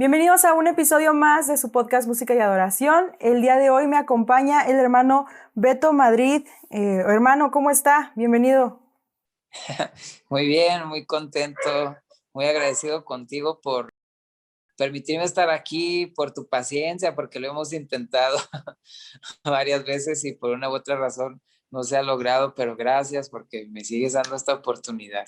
Bienvenidos a un episodio más de su podcast Música y Adoración. El día de hoy me acompaña el hermano Beto Madrid. Hermano, ¿cómo está? Bienvenido. Muy bien, muy contento, muy agradecido contigo por permitirme estar aquí, por tu paciencia, porque lo hemos intentado varias veces y por una u otra razón no se ha logrado, pero gracias porque me sigues dando esta oportunidad.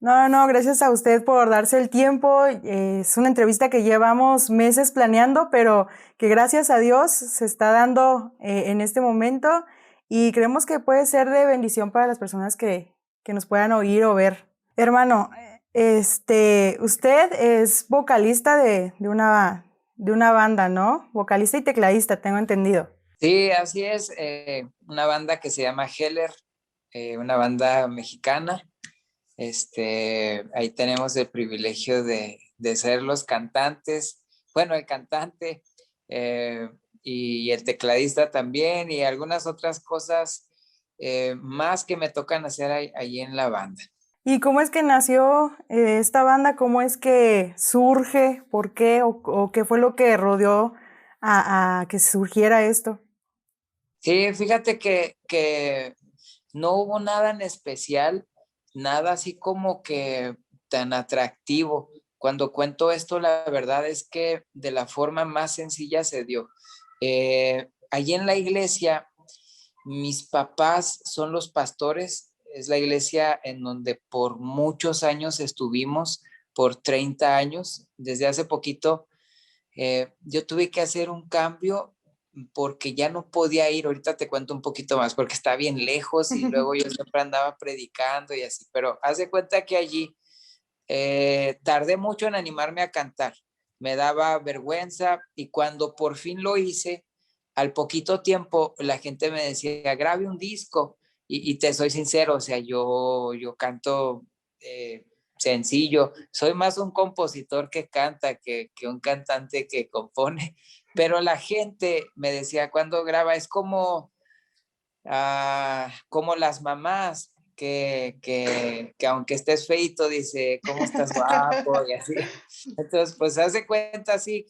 No, gracias a usted por darse el tiempo. Es una entrevista que llevamos meses planeando, pero que gracias a Dios se está dando en este momento y creemos que puede ser de bendición para las personas que nos puedan oír o ver. Hermano, usted es vocalista de una banda, ¿no? Vocalista y tecladista, tengo entendido. Sí, así es, una banda que se llama Heller, una banda mexicana. Ahí tenemos el privilegio de ser los cantantes, bueno, el cantante eh, y el tecladista también y algunas otras cosas más que me tocan hacer ahí en la banda. ¿Y cómo es que nació esta banda? ¿Cómo es que surge? ¿Por qué? ¿O qué fue lo que rodeó a que surgiera esto? Sí, fíjate que no hubo nada en especial, nada así como que tan atractivo. Cuando cuento esto, la verdad es que de la forma más sencilla se dio. Allí en la iglesia, mis papás son los pastores, es la iglesia en donde por muchos años estuvimos, por 30 años. Desde hace poquito yo tuve que hacer un cambio porque ya no podía ir. Ahorita te cuento un poquito más porque está bien lejos y luego yo siempre andaba predicando y así, pero haz de cuenta que allí tardé mucho en animarme a cantar. Me daba vergüenza y cuando por fin lo hice, al poquito tiempo la gente me decía, grabe un disco. Y te soy sincero, o sea, yo canto sencillo, soy más un compositor que canta que un cantante que compone, pero la gente me decía, cuando graba es como las mamás que aunque estés feito, dice, ¿cómo estás guapo? Y así. Entonces, pues hace cuenta así,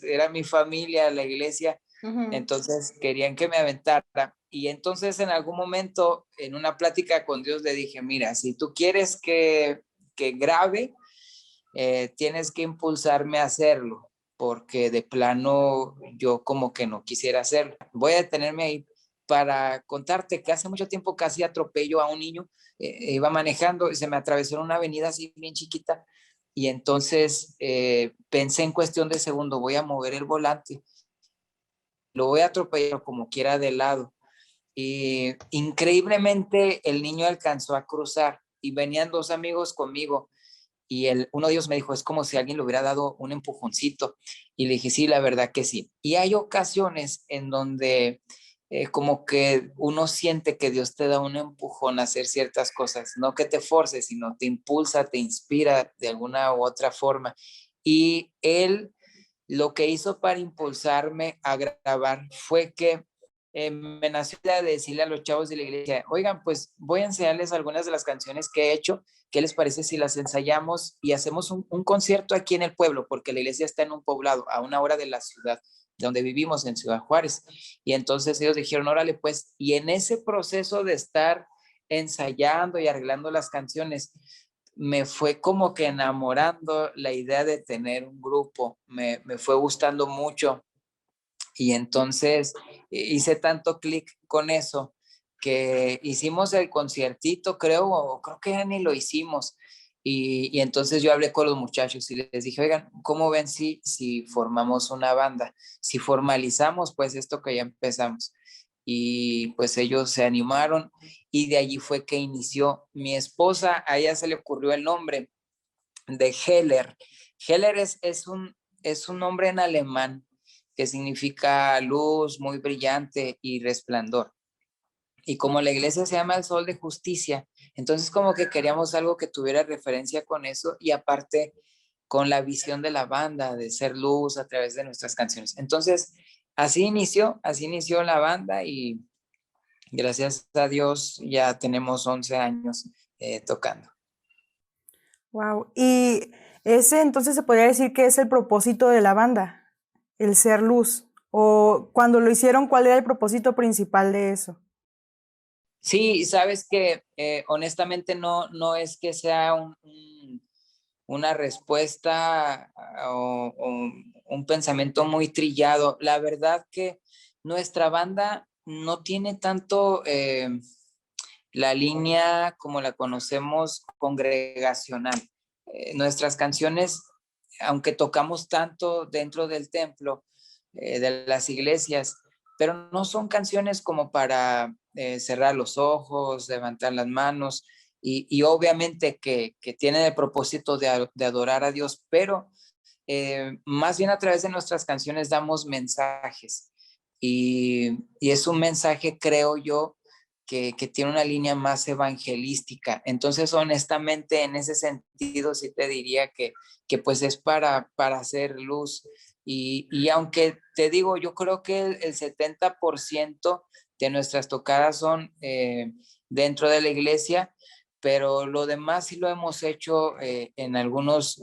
era mi familia, la iglesia, entonces querían que me aventara. Y entonces en algún momento, en una plática con Dios, le dije, mira, si tú quieres que grabe, tienes que impulsarme a hacerlo, porque de plano yo como que no quisiera hacerlo. Voy a detenerme ahí para contarte que hace mucho tiempo casi atropello a un niño, iba manejando y se me atravesó en una avenida así bien chiquita y entonces pensé en cuestión de segundo, voy a mover el volante, lo voy a atropellar como quiera de lado y increíblemente el niño alcanzó a cruzar y venían dos amigos conmigo y uno de ellos me dijo, es como si alguien le hubiera dado un empujoncito. Y le dije, sí, la verdad que sí. Y hay ocasiones en donde como que uno siente que Dios te da un empujón a hacer ciertas cosas, no que te force, sino te impulsa, te inspira de alguna u otra forma. Y él lo que hizo para impulsarme a grabar fue que me nació la idea de decirle a los chavos de la iglesia, oigan, pues voy a enseñarles algunas de las canciones que he hecho. ¿Qué les parece si las ensayamos y hacemos un concierto aquí en el pueblo? Porque la iglesia está en un poblado, a una hora de la ciudad de donde vivimos, en Ciudad Juárez. Y entonces ellos dijeron, órale, pues, y en ese proceso de estar ensayando y arreglando las canciones, me fue como que enamorando la idea de tener un grupo, me fue gustando mucho y entonces hice tanto clic con eso que hicimos el conciertito, creo, o creo que ya ni lo hicimos. Y entonces yo hablé con los muchachos y les dije, oigan, ¿cómo ven si formamos una banda? Si formalizamos pues esto que ya empezamos. Y pues ellos se animaron y de allí fue que inició. Mi esposa, a ella se le ocurrió el nombre de Heller. Heller es un nombre en alemán que significa luz, muy brillante y resplandor. Y como la iglesia se llama el Sol de Justicia, entonces como que queríamos algo que tuviera referencia con eso y aparte con la visión de la banda, de ser luz a través de nuestras canciones. Entonces, así inició la banda y gracias a Dios ya tenemos 11 años tocando. Wow. Y Ese entonces se podría decir que es el propósito de la banda, el ser luz. O cuando lo hicieron, ¿cuál era el propósito principal de eso? Sí, sabes que honestamente no es que sea una respuesta o un pensamiento muy trillado. La verdad que nuestra banda no tiene tanto la línea como la conocemos congregacional. Nuestras canciones, aunque tocamos tanto dentro del templo, de las iglesias, pero no son canciones como para cerrar los ojos, levantar las manos y obviamente que tienen el propósito de adorar a Dios, pero más bien a través de nuestras canciones damos mensajes y es un mensaje, creo yo, que tiene una línea más evangelística. Entonces, honestamente, en ese sentido, sí te diría que pues es para hacer luz. Y aunque te digo, yo creo que el 70% de nuestras tocadas son dentro de la iglesia, pero lo demás sí lo hemos hecho en algunos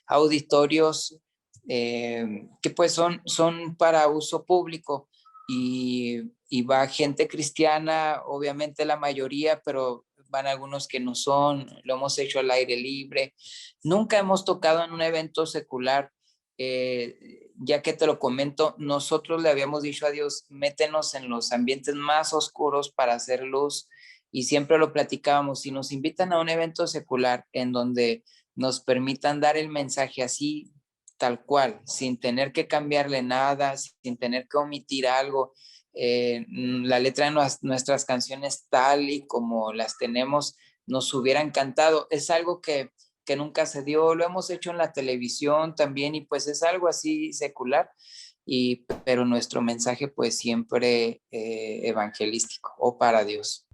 auditorios que pues son para uso público y va gente cristiana, obviamente la mayoría, pero van algunos que no son, lo hemos hecho al aire libre. Nunca hemos tocado en un evento secular, ya que te lo comento, nosotros le habíamos dicho a Dios, métenos en los ambientes más oscuros para hacer luz y siempre lo platicábamos, si nos invitan a un evento secular en donde nos permitan dar el mensaje así, tal cual, sin tener que cambiarle nada, sin tener que omitir algo, la letra de nuestras canciones tal y como las tenemos, nos hubiera encantado. Es algo que nunca se dio, lo hemos hecho en la televisión también y pues es algo así secular, pero nuestro mensaje pues siempre evangelístico o para Dios.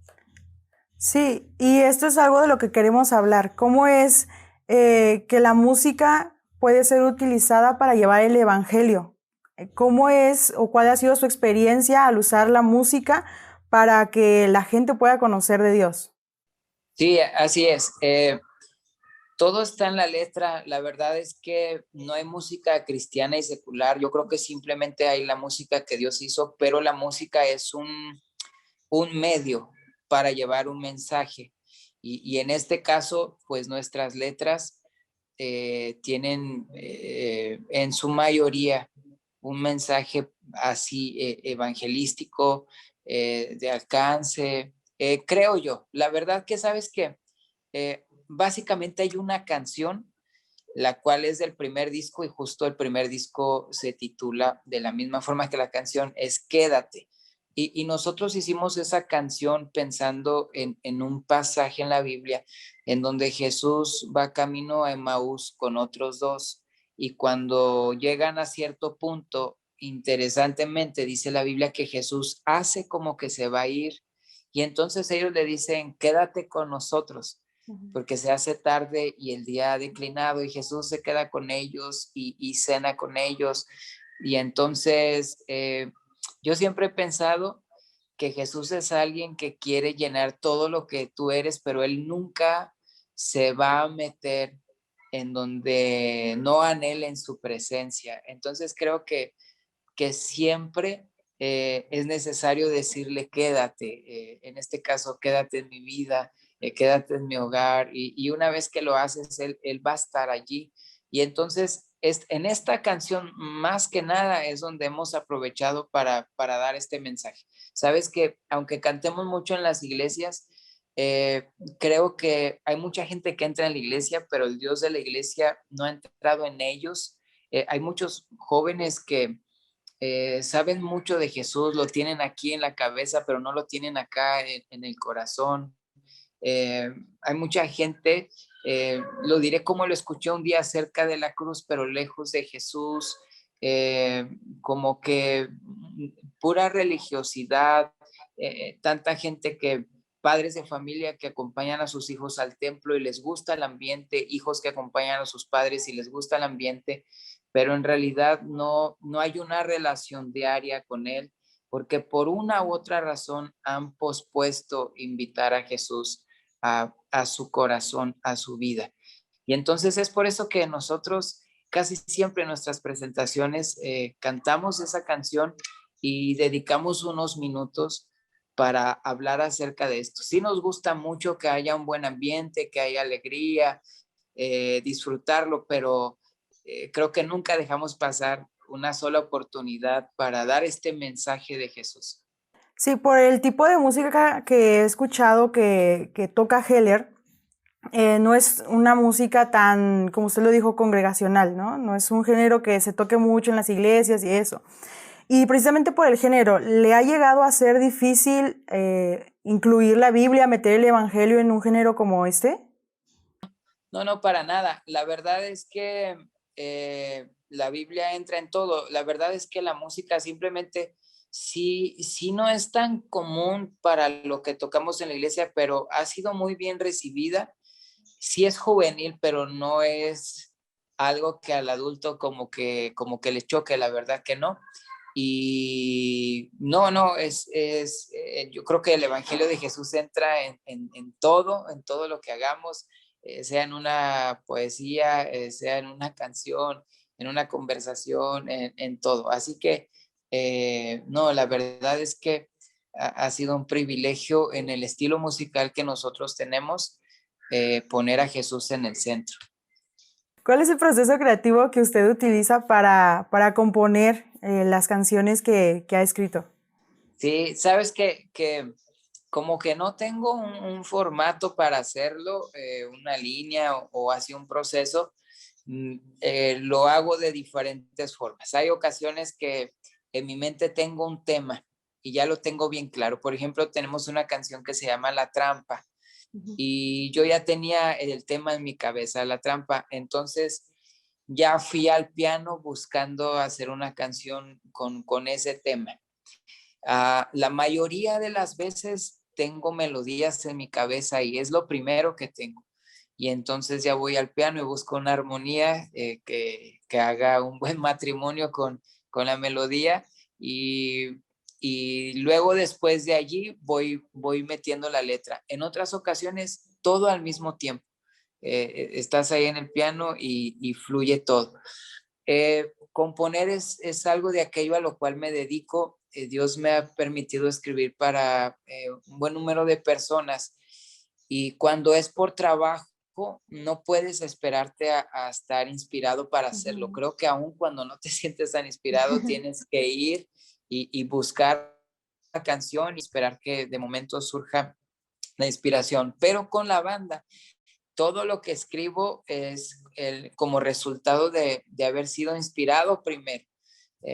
Sí, y esto es algo de lo que queremos hablar. ¿Cómo es que la música puede ser utilizada para llevar el evangelio? ¿Cómo es o cuál ha sido su experiencia al usar la música para que la gente pueda conocer de Dios? Sí, así es. Todo está en la letra. La verdad es que no hay música cristiana y secular. Yo creo que simplemente hay la música que Dios hizo, pero la música es un medio para llevar un mensaje. Y en este caso, pues nuestras letras tienen en su mayoría un mensaje así evangelístico, de alcance, creo yo. La verdad que sabes que básicamente hay una canción, la cual es del primer disco y justo el primer disco se titula de la misma forma que la canción, es Quédate. Y nosotros hicimos esa canción pensando en un pasaje en la Biblia en donde Jesús va camino a Emaús con otros dos y cuando llegan a cierto punto, interesantemente dice la Biblia que Jesús hace como que se va a ir y entonces ellos le dicen, quédate con nosotros porque se hace tarde y el día ha declinado y Jesús se queda con ellos y cena con ellos. Y entonces yo siempre he pensado que Jesús es alguien que quiere llenar todo lo que tú eres, pero él nunca se va a meter en donde no anhelen su presencia. Entonces creo que siempre es necesario decirle quédate, en este caso quédate en mi vida, quédate en mi hogar y una vez que lo haces, él va a estar allí. Y entonces en esta canción más que nada es donde hemos aprovechado para dar este mensaje. Sabes que aunque cantemos mucho en las iglesias, creo que hay mucha gente que entra en la iglesia, pero el Dios de la iglesia no ha entrado en ellos. Hay muchos jóvenes que saben mucho de Jesús, lo tienen aquí en la cabeza, pero no lo tienen acá en el corazón. Hay mucha gente, lo diré como lo escuché un día cerca de la cruz, pero lejos de Jesús, como que pura religiosidad, tanta gente que padres de familia que acompañan a sus hijos al templo y les gusta el ambiente, hijos que acompañan a sus padres y les gusta el ambiente, pero en realidad no hay una relación diaria con él, porque por una u otra razón han pospuesto invitar a Jesús a su corazón, a su vida. Y entonces es por eso que nosotros casi siempre en nuestras presentaciones cantamos esa canción y dedicamos unos minutos para hablar acerca de esto. Sí nos gusta mucho que haya un buen ambiente, que haya alegría, disfrutarlo, pero creo que nunca dejamos pasar una sola oportunidad para dar este mensaje de Jesús. Sí, por el tipo de música que he escuchado que toca Heller, no es una música tan, como usted lo dijo, congregacional, ¿no? No es un género que se toque mucho en las iglesias y eso. Y precisamente por el género, ¿le ha llegado a ser difícil incluir la Biblia, meter el Evangelio en un género como este? No, no, para nada. La verdad es que la Biblia entra en todo. La verdad es que la música simplemente sí no es tan común para lo que tocamos en la iglesia, pero ha sido muy bien recibida. Sí es juvenil, pero no es algo que al adulto como que le choque, la verdad que no. Y no, yo creo que el Evangelio de Jesús entra en todo lo que hagamos, sea en una poesía, sea en una canción, en una conversación, en todo. Así que, no, la verdad es que ha sido un privilegio en el estilo musical que nosotros tenemos, poner a Jesús en el centro. ¿Cuál es el proceso creativo que usted utiliza para componer las canciones que ha escrito? Sí, sabes que como que no tengo un formato para hacerlo, una línea o así un proceso, lo hago de diferentes formas. Hay ocasiones que en mi mente tengo un tema y ya lo tengo bien claro. Por ejemplo, tenemos una canción que se llama La Trampa y yo ya tenía el tema en mi cabeza, La Trampa. Entonces ya fui al piano buscando hacer una canción con ese tema. La mayoría de las veces tengo melodías en mi cabeza y es lo primero que tengo. Y entonces ya voy al piano y busco una armonía que haga un buen matrimonio con la melodía y luego después de allí voy metiendo la letra. En otras ocasiones, todo al mismo tiempo. Estás ahí en el piano y fluye todo. Componer es algo de aquello a lo cual me dedico. Dios me ha permitido escribir para un buen número de personas y cuando es por trabajo, no puedes esperarte a estar inspirado para hacerlo. Creo que aún cuando no te sientes tan inspirado, tienes que ir y buscar la canción y esperar que de momento surja la inspiración. Pero con la banda, todo lo que escribo es como resultado de haber sido inspirado primero.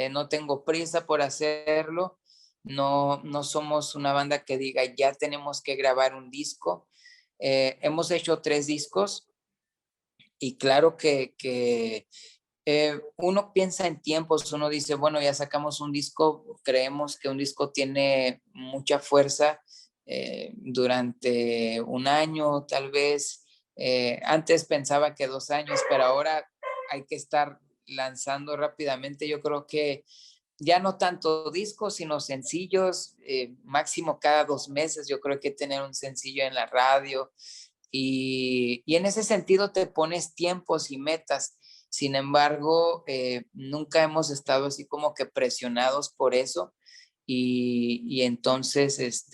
No tengo prisa por hacerlo, no somos una banda que diga ya tenemos que grabar un disco. Hemos hecho 3 discos y claro que uno piensa en tiempos, uno dice, bueno, ya sacamos un disco, creemos que un disco tiene mucha fuerza durante un año, tal vez. Antes pensaba que 2 años, pero ahora hay que estar lanzando rápidamente. Yo creo que ya no tanto discos, sino sencillos, máximo cada 2 meses. Yo creo que tener un sencillo en la radio y en ese sentido te pones tiempos y metas. Sin embargo, nunca hemos estado así como que presionados por eso. Y entonces,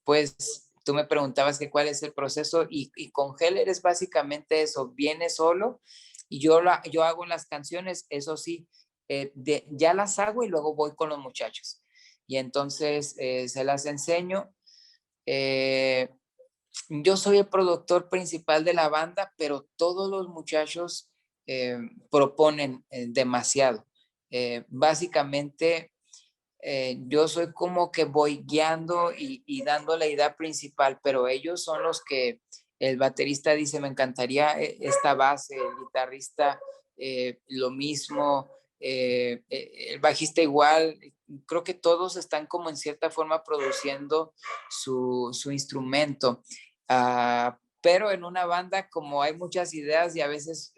pues tú me preguntabas que cuál es el proceso y con Heller es básicamente eso, viene solo y yo hago las canciones, eso sí, ya las hago y luego voy con los muchachos. Y entonces se las enseño. Eh, yo soy el productor principal de la banda, pero todos los muchachos proponen demasiado. Básicamente, yo soy como que voy guiando y dando la idea principal, pero ellos son los que el baterista dice, me encantaría esta base, el guitarrista lo mismo, el bajista igual. Creo que todos están como en cierta forma produciendo su instrumento. Pero en una banda, como hay muchas ideas y a veces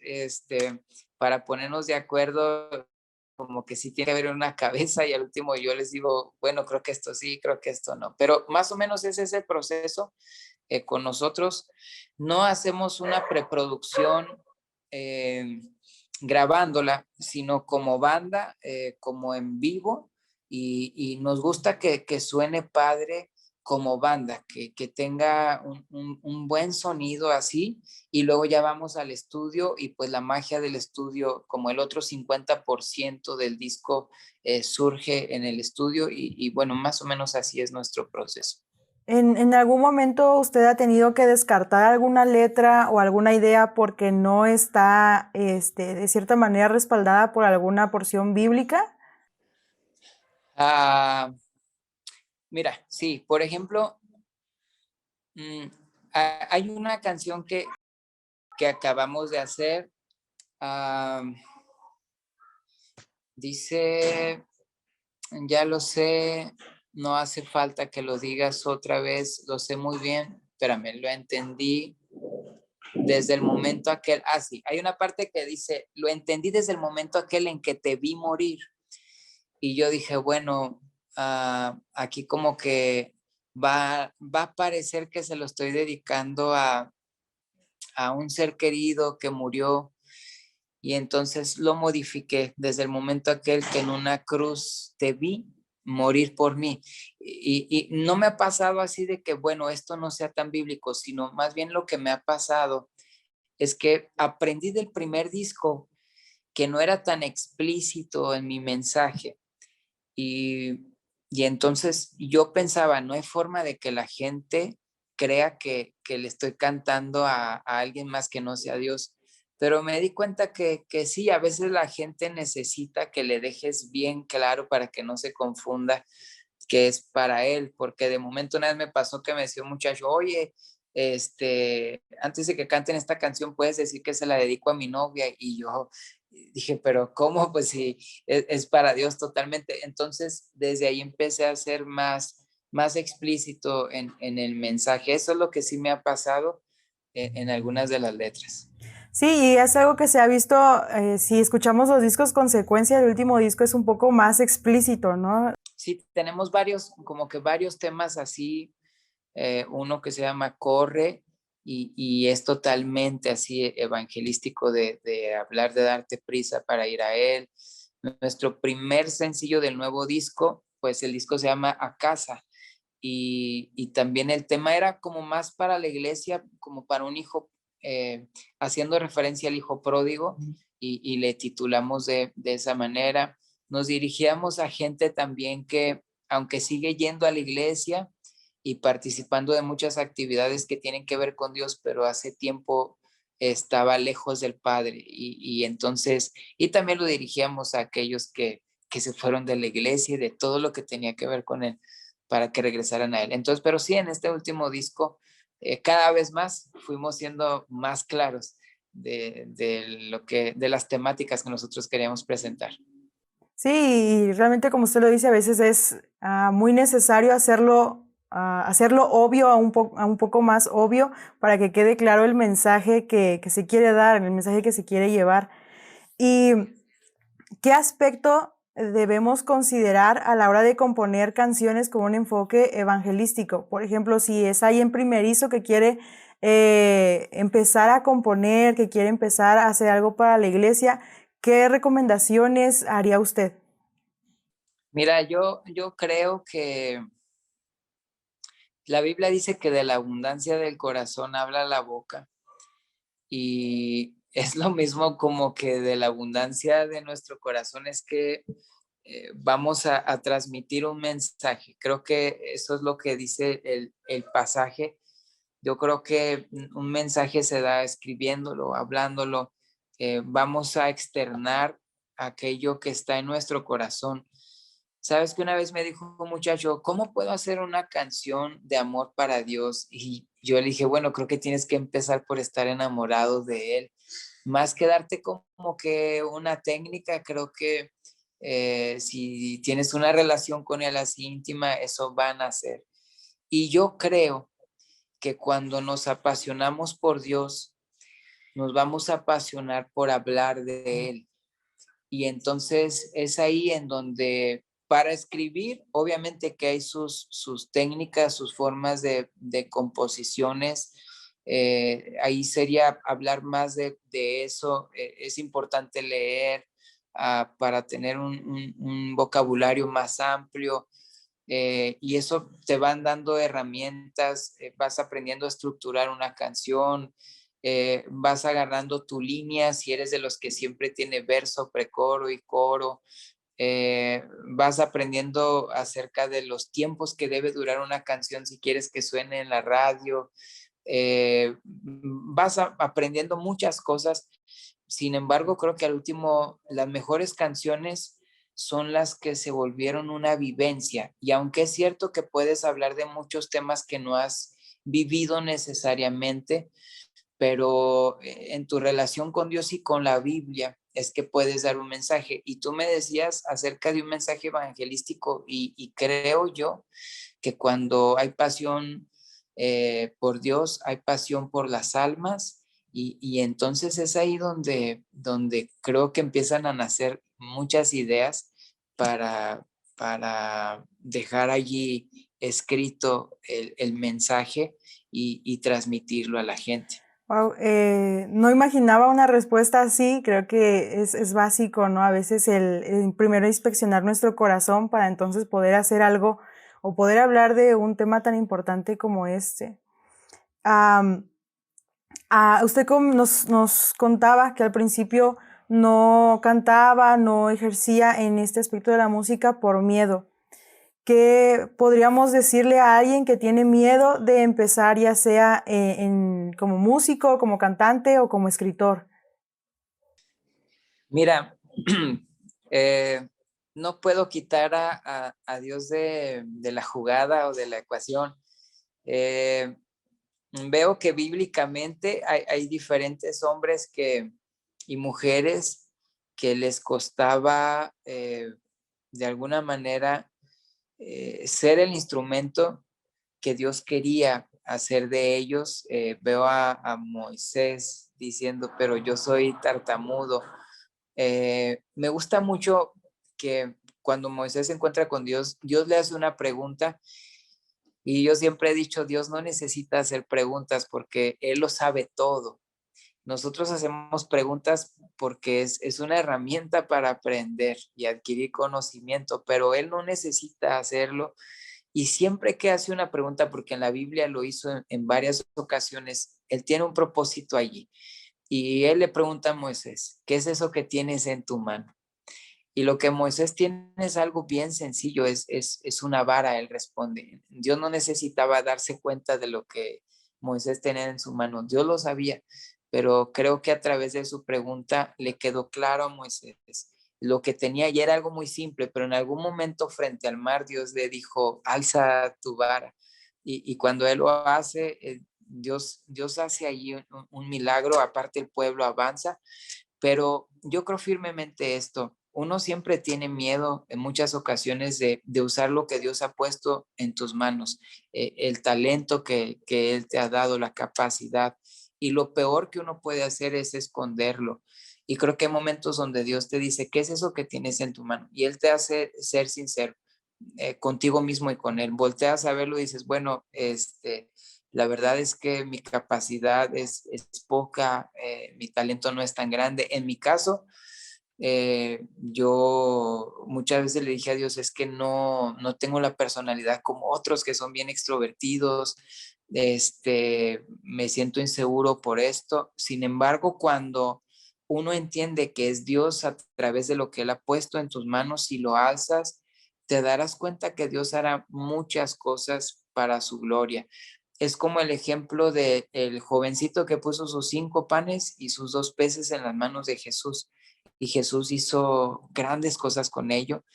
para ponernos de acuerdo, como que sí tiene que haber una cabeza y al último yo les digo, bueno, creo que esto sí, creo que esto no. Pero más o menos ese es el proceso con nosotros. No hacemos una preproducción eh, grabándola, sino como banda, como en vivo, y nos gusta que suene padre como banda, que tenga un buen sonido así, y luego ya vamos al estudio y pues la magia del estudio, como el otro 50% del disco surge en el estudio y bueno, más o menos así es nuestro proceso. En algún momento usted ha tenido que descartar alguna letra o alguna idea porque no está, de cierta manera respaldada por alguna porción bíblica? Ah, mira, sí, por ejemplo, mm, hay una canción que acabamos de hacer. ah, Dice, ya lo sé, no hace falta que lo digas otra vez, lo sé muy bien, espérame, lo entendí desde el momento aquel, sí, hay una parte que dice, lo entendí desde el momento aquel en que te vi morir. Y yo dije, bueno, aquí como que va a parecer que se lo estoy dedicando a un ser querido que murió. Y entonces lo modifiqué desde el momento aquel que en una cruz te vi morir por mí. Y no me ha pasado así de que, bueno, esto no sea tan bíblico, sino más bien lo que me ha pasado es que aprendí del primer disco que no era tan explícito en mi mensaje. Y, y entonces yo pensaba, no hay forma de que la gente crea que le estoy cantando a alguien más que no sea Dios. Pero me di cuenta que sí, a veces la gente necesita que le dejes bien claro para que no se confunda que es para él, porque de momento una vez me pasó que me decía un muchacho, oye, antes de que canten esta canción, puedes decir que se la dedico a mi novia, y yo dije, pero ¿cómo? Pues sí, es para Dios totalmente. Entonces, desde ahí empecé a ser más explícito en el mensaje. Eso es lo que sí me ha pasado en algunas de las letras. Sí, y es algo que se ha visto, si escuchamos los discos Consecuencia, el último disco es un poco más explícito, ¿no? Sí, tenemos varios, como que varios temas así, uno que se llama Corre y es totalmente así evangelístico de hablar de darte prisa para ir a Él. Nuestro primer sencillo del nuevo disco, pues el disco se llama A Casa y también el tema era como más para la iglesia, como para un hijo, haciendo referencia al hijo pródigo y le titulamos de esa manera. Nos dirigíamos a gente también que, aunque sigue yendo a la iglesia y participando de muchas actividades que tienen que ver con Dios, pero hace tiempo estaba lejos del Padre y entonces, y también lo dirigíamos a aquellos que se fueron de la iglesia y de todo lo que tenía que ver con Él para que regresaran a Él. Entonces, pero sí, en este último disco, cada vez más fuimos siendo más claros de las temáticas que nosotros queríamos presentar. Sí, y realmente como usted lo dice, a veces es muy necesario hacerlo obvio a un poco más obvio para que quede claro el mensaje que se quiere dar, el mensaje que se quiere llevar. ¿Y qué aspecto debemos considerar a la hora de componer canciones con un enfoque evangelístico? Por ejemplo, si es alguien primerizo que quiere empezar a componer, que quiere empezar a hacer algo para la iglesia, ¿qué recomendaciones haría usted? Mira, yo creo que la Biblia dice que de la abundancia del corazón habla la boca y es lo mismo como que de la abundancia de nuestro corazón es que vamos a transmitir un mensaje. Creo que eso es lo que dice el pasaje. Yo creo que un mensaje se da escribiéndolo, hablándolo. Vamos a externar aquello que está en nuestro corazón. Sabes que una vez me dijo un muchacho, ¿cómo puedo hacer una canción de amor para Dios? Y yo le dije, bueno, creo que tienes que empezar por estar enamorado de Él. Más que darte como que una técnica, creo que si tienes una relación con Él así íntima, eso va a nacer. Y yo creo que cuando nos apasionamos por Dios, nos vamos a apasionar por hablar de Él. Y entonces es ahí en donde para escribir, obviamente que hay sus técnicas, sus formas de composiciones, Ahí sería hablar más de eso. Es importante leer para tener un vocabulario más amplio, y eso te van dando herramientas, vas aprendiendo a estructurar una canción, vas agarrando tu línea si eres de los que siempre tiene verso, precoro y coro. Vas aprendiendo acerca de los tiempos que debe durar una canción si quieres que suene en la radio. Aprendiendo muchas cosas. Sin embargo, creo que al último, las mejores canciones son las que se volvieron una vivencia. Y aunque es cierto que puedes hablar de muchos temas que no has vivido necesariamente, pero en tu relación con Dios y con la Biblia es que puedes dar un mensaje. Y tú me decías acerca de un mensaje evangelístico, y creo yo que cuando hay pasión por Dios, hay pasión por las almas, y entonces es ahí donde creo que empiezan a nacer muchas ideas para dejar allí escrito el mensaje y transmitirlo a la gente. Wow, no imaginaba una respuesta así, creo que es básico, ¿no? A veces el primero inspeccionar nuestro corazón para entonces poder hacer algo o poder hablar de un tema tan importante como este. Usted nos contaba que al principio no cantaba, no ejercía en este aspecto de la música por miedo. ¿Qué podríamos decirle a alguien que tiene miedo de empezar, ya sea como músico, como cantante o como escritor? Mira, eh, no puedo quitar a Dios de la jugada o de la ecuación. Eh, Veo que bíblicamente hay diferentes hombres y mujeres que les costaba de alguna manera ser el instrumento que Dios quería hacer de ellos. Veo a Moisés diciendo, pero yo soy tartamudo. Me gusta mucho que cuando Moisés se encuentra con Dios, Dios le hace una pregunta, y yo siempre he dicho, Dios no necesita hacer preguntas porque Él lo sabe todo. Nosotros hacemos preguntas porque es una herramienta para aprender y adquirir conocimiento, pero Él no necesita hacerlo. Y siempre que hace una pregunta, porque en la Biblia lo hizo en varias ocasiones, Él tiene un propósito allí. Y Él le pregunta a Moisés, ¿qué es eso que tienes en tu mano? Y lo que Moisés tiene es algo bien sencillo, es una vara. Él responde. Dios no necesitaba darse cuenta de lo que Moisés tenía en su mano, Dios lo sabía, pero creo que a través de su pregunta le quedó claro a Moisés lo que tenía, y era algo muy simple, pero en algún momento frente al mar Dios le dijo, alza tu vara, y cuando él lo hace, Dios hace allí un milagro. Aparte el pueblo avanza, pero yo creo firmemente esto. Uno siempre tiene miedo en muchas ocasiones de usar lo que Dios ha puesto en tus manos, el talento que Él te ha dado, la capacidad. Y lo peor que uno puede hacer es esconderlo. Y creo que hay momentos donde Dios te dice, ¿qué es eso que tienes en tu mano? Y Él te hace ser sincero contigo mismo y con Él. Volteas a verlo y dices, bueno, la verdad es que mi capacidad es poca, mi talento no es tan grande. En mi caso, yo muchas veces le dije a Dios, es que no tengo la personalidad como otros que son bien extrovertidos. Me siento inseguro por esto. Sin embargo, cuando uno entiende que es Dios a través de lo que Él ha puesto en tus manos y lo alzas, te darás cuenta que Dios hará muchas cosas para su gloria. Es como el ejemplo de el jovencito que puso sus 5 panes y sus 2 peces en las manos de Jesús. Y Jesús hizo grandes cosas con ello,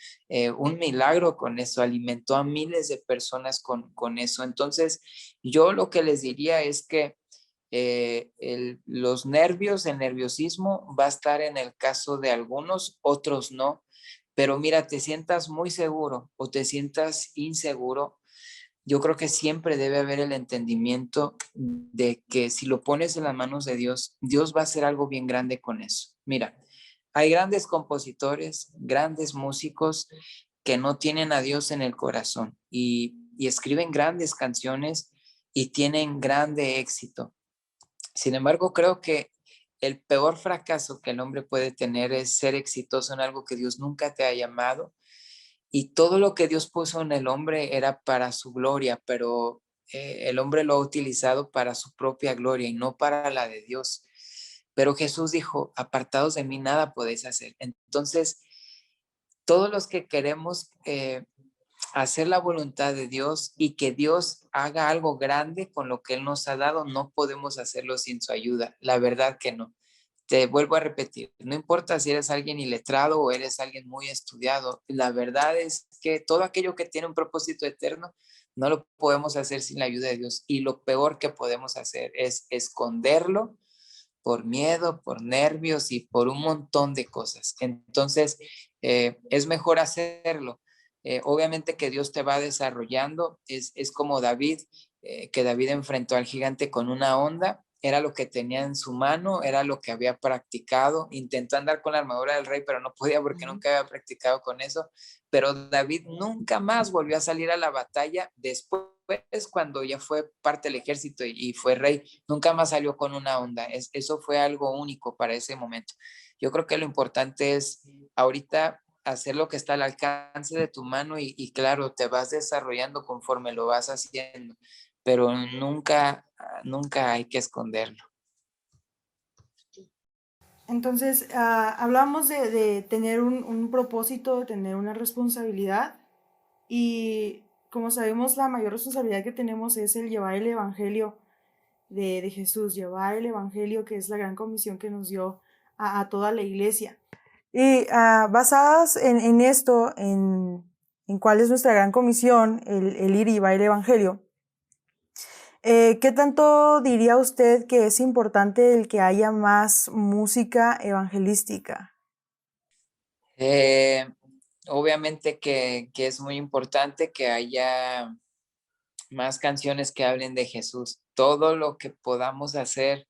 un milagro con eso, alimentó a miles de personas con eso. Entonces, yo lo que les diría es que los nervios, el nerviosismo va a estar en el caso de algunos, otros no. Pero mira, te sientas muy seguro o te sientas inseguro, yo creo que siempre debe haber el entendimiento de que si lo pones en las manos de Dios, Dios va a hacer algo bien grande con eso. Mira, hay grandes compositores, grandes músicos que no tienen a Dios en el corazón, y escriben grandes canciones y tienen grande éxito. Sin embargo, creo que el peor fracaso que el hombre puede tener es ser exitoso en algo que Dios nunca te ha llamado, y todo lo que Dios puso en el hombre era para su gloria, pero el hombre lo ha utilizado para su propia gloria y no para la de Dios. Pero Jesús dijo, apartados de mí nada podéis hacer. Entonces, todos los que queremos hacer la voluntad de Dios y que Dios haga algo grande con lo que Él nos ha dado, no podemos hacerlo sin su ayuda. La verdad que no. Te vuelvo a repetir, no importa si eres alguien iletrado o eres alguien muy estudiado, la verdad es que todo aquello que tiene un propósito eterno no lo podemos hacer sin la ayuda de Dios. Y lo peor que podemos hacer es esconderlo por miedo, por nervios y por un montón de cosas. Entonces, es mejor hacerlo. Obviamente que Dios te va desarrollando, es como David, que David enfrentó al gigante con una honda, era lo que tenía en su mano, era lo que había practicado, intentó andar con la armadura del rey, pero no podía porque nunca había practicado con eso, pero David nunca más volvió a salir a la batalla después cuando ya fue parte del ejército y fue rey, nunca más salió con una onda. Eso fue algo único para ese momento. Yo creo que lo importante es ahorita hacer lo que está al alcance de tu mano y claro, te vas desarrollando conforme lo vas haciendo, pero nunca hay que esconderlo. Entonces, hablamos de tener un propósito, de tener una responsabilidad y como sabemos, la mayor responsabilidad que tenemos es el llevar el Evangelio de Jesús, llevar el Evangelio que es la gran comisión que nos dio a toda la iglesia. Y basadas en esto, en cuál es nuestra gran comisión, el ir y llevar el Evangelio, ¿qué tanto diría usted que es importante el que haya más música evangelística? Eh, Obviamente que es muy importante que haya más canciones que hablen de Jesús. Todo lo que podamos hacer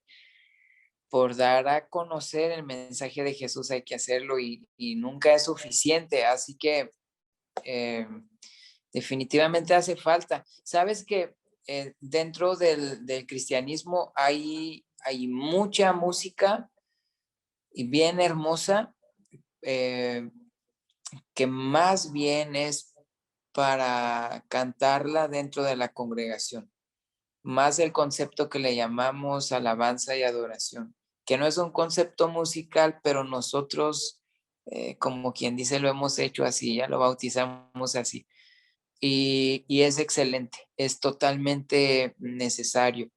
por dar a conocer el mensaje de Jesús hay que hacerlo y nunca es suficiente. Así que eh, definitivamente hace falta. Sabes que dentro del cristianismo hay mucha música y bien hermosa, eh, que más bien es para cantarla dentro de la congregación, más el concepto que le llamamos alabanza y adoración, que no es un concepto musical, pero nosotros, como quien dice, lo hemos hecho así, ya lo bautizamos así. Y es excelente, es totalmente necesario.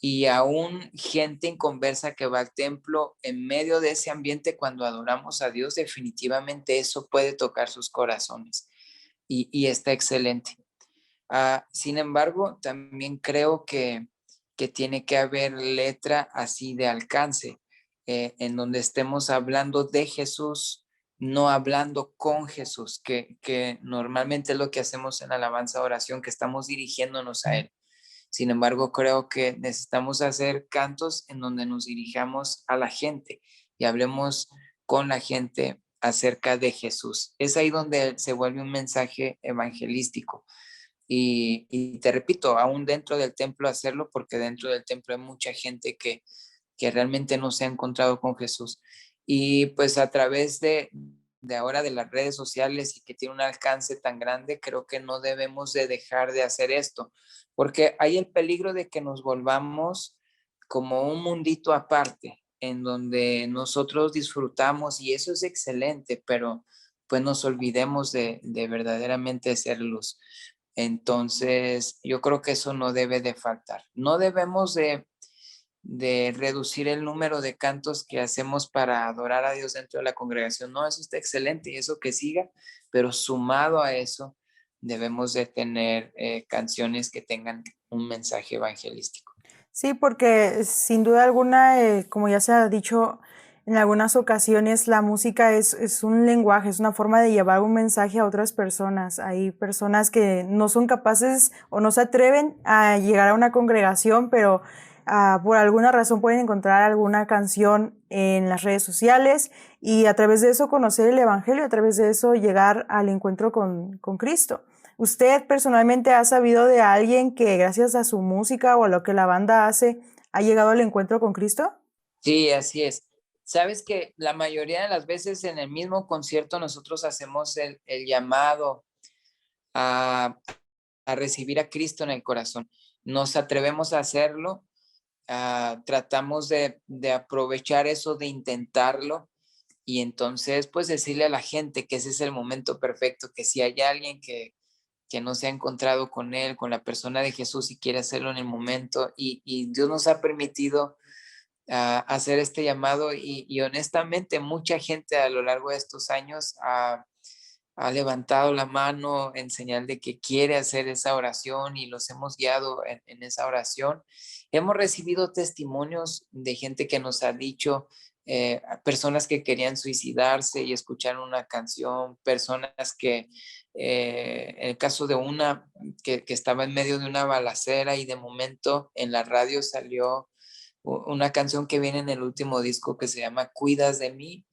Y aún gente inconversa que va al templo, en medio de ese ambiente, cuando adoramos a Dios, definitivamente eso puede tocar sus corazones y está excelente. Sin embargo, también creo que tiene que haber letra así de alcance, en donde estemos hablando de Jesús, no hablando con Jesús, que normalmente es lo que hacemos en alabanza oración, que estamos dirigiéndonos a Él. Sin embargo, creo que necesitamos hacer cantos en donde nos dirijamos a la gente y hablemos con la gente acerca de Jesús. Es ahí donde se vuelve un mensaje evangelístico. Y te repito, aún dentro del templo hacerlo, porque dentro del templo hay mucha gente que realmente no se ha encontrado con Jesús. Y pues a través de ahora de las redes sociales y que tiene un alcance tan grande, creo que no debemos de dejar de hacer esto, porque hay el peligro de que nos volvamos como un mundito aparte, en donde nosotros disfrutamos y eso es excelente, pero pues nos olvidemos de verdaderamente ser luz. Entonces, yo creo que eso no debe de faltar. No debemos de reducir el número de cantos que hacemos para adorar a Dios dentro de la congregación. No, eso está excelente y eso que siga, pero sumado a eso, debemos de tener canciones que tengan un mensaje evangelístico. Sí, porque sin duda alguna, como ya se ha dicho en algunas ocasiones, la música es un lenguaje, es una forma de llevar un mensaje a otras personas. Hay personas que no son capaces o no se atreven a llegar a una congregación, pero por alguna razón pueden encontrar alguna canción en las redes sociales y a través de eso conocer el Evangelio, a través de eso llegar al encuentro con Cristo. ¿Usted personalmente ha sabido de alguien que gracias a su música o a lo que la banda hace ha llegado al encuentro con Cristo? Sí, así es. Sabes que la mayoría de las veces en el mismo concierto nosotros hacemos el llamado a, a recibir a Cristo en el corazón. Nos atrevemos a hacerlo, tratamos de aprovechar eso, de intentarlo y entonces pues decirle a la gente que ese es el momento perfecto, que si hay alguien que no se ha encontrado con él, con la persona de Jesús y quiere hacerlo en el momento y Dios nos ha permitido hacer este llamado y honestamente mucha gente a lo largo de estos años ha levantado la mano en señal de que quiere hacer esa oración y los hemos guiado en esa oración. Hemos recibido testimonios de gente que nos ha dicho, personas que querían suicidarse y escucharon una canción, personas que, en el caso de una que estaba en medio de una balacera y de momento en la radio salió una canción que viene en el último disco que se llama Cuidas de mí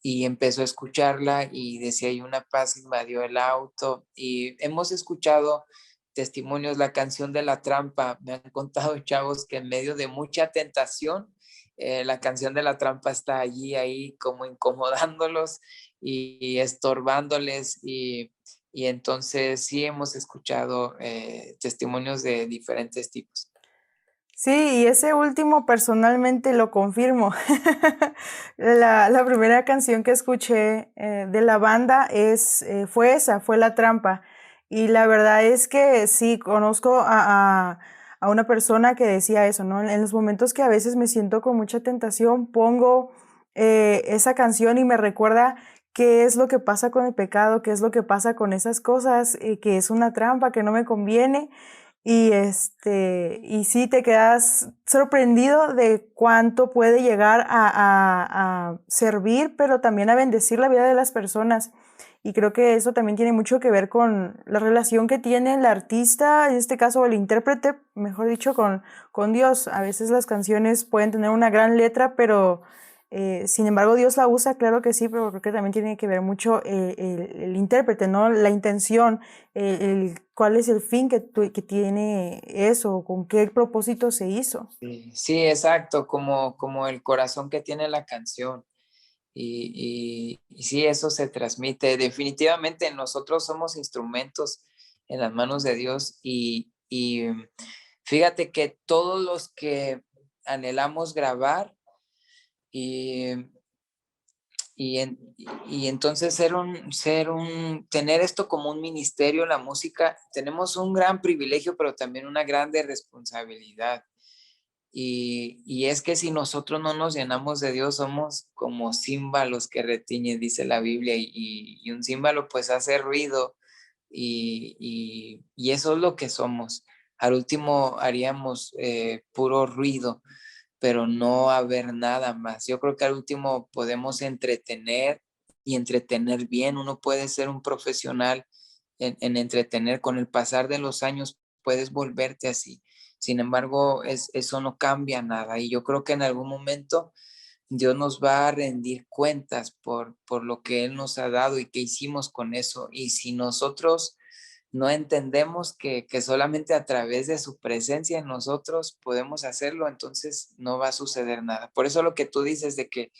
y empezó a escucharla y decía y una paz invadió el auto y hemos escuchado testimonios, la canción de La Trampa, me han contado chavos que en medio de mucha tentación, la canción de La Trampa está allí, ahí como incomodándolos y estorbándoles y entonces sí hemos escuchado testimonios de diferentes tipos. Sí, y ese último personalmente lo confirmo. La primera canción que escuché de la banda fue esa, fue La Trampa. Y la verdad es que sí, conozco a una persona que decía eso, ¿no? En los momentos que a veces me siento con mucha tentación, pongo esa canción y me recuerda qué es lo que pasa con el pecado, qué es lo que pasa con esas cosas, que es una trampa, que no me conviene. Y sí te quedas sorprendido de cuánto puede llegar a servir, pero también a bendecir la vida de las personas. Y creo que eso también tiene mucho que ver con la relación que tiene el artista, en este caso el intérprete, mejor dicho, con Dios. A veces las canciones pueden tener una gran letra, pero sin embargo Dios la usa, claro que sí, pero creo que también tiene que ver mucho el intérprete, ¿no? La intención, cuál es el fin que tiene eso, con qué propósito se hizo. Sí, sí, exacto, como el corazón que tiene la canción. Y sí, eso se transmite. Definitivamente nosotros somos instrumentos en las manos de Dios y fíjate que todos los que anhelamos grabar y, y entonces tener esto como un ministerio, la música, tenemos un gran privilegio, pero también una grande responsabilidad. Y es que si nosotros no nos llenamos de Dios, somos como címbalos que retiñen, dice la Biblia, y un címbalo pues hace ruido y eso es lo que somos. Al último haríamos puro ruido, pero no haber nada más. Yo creo que al último podemos entretener y entretener bien. Uno puede ser un profesional en entretener. Con el pasar de los años puedes volverte así. Sin embargo, eso no cambia nada. Y yo creo que en algún momento Dios nos va a rendir cuentas por lo que Él nos ha dado y qué hicimos con eso. Y si nosotros no entendemos que solamente a través de su presencia en nosotros podemos hacerlo, entonces no va a suceder nada. Por eso lo que tú dices de que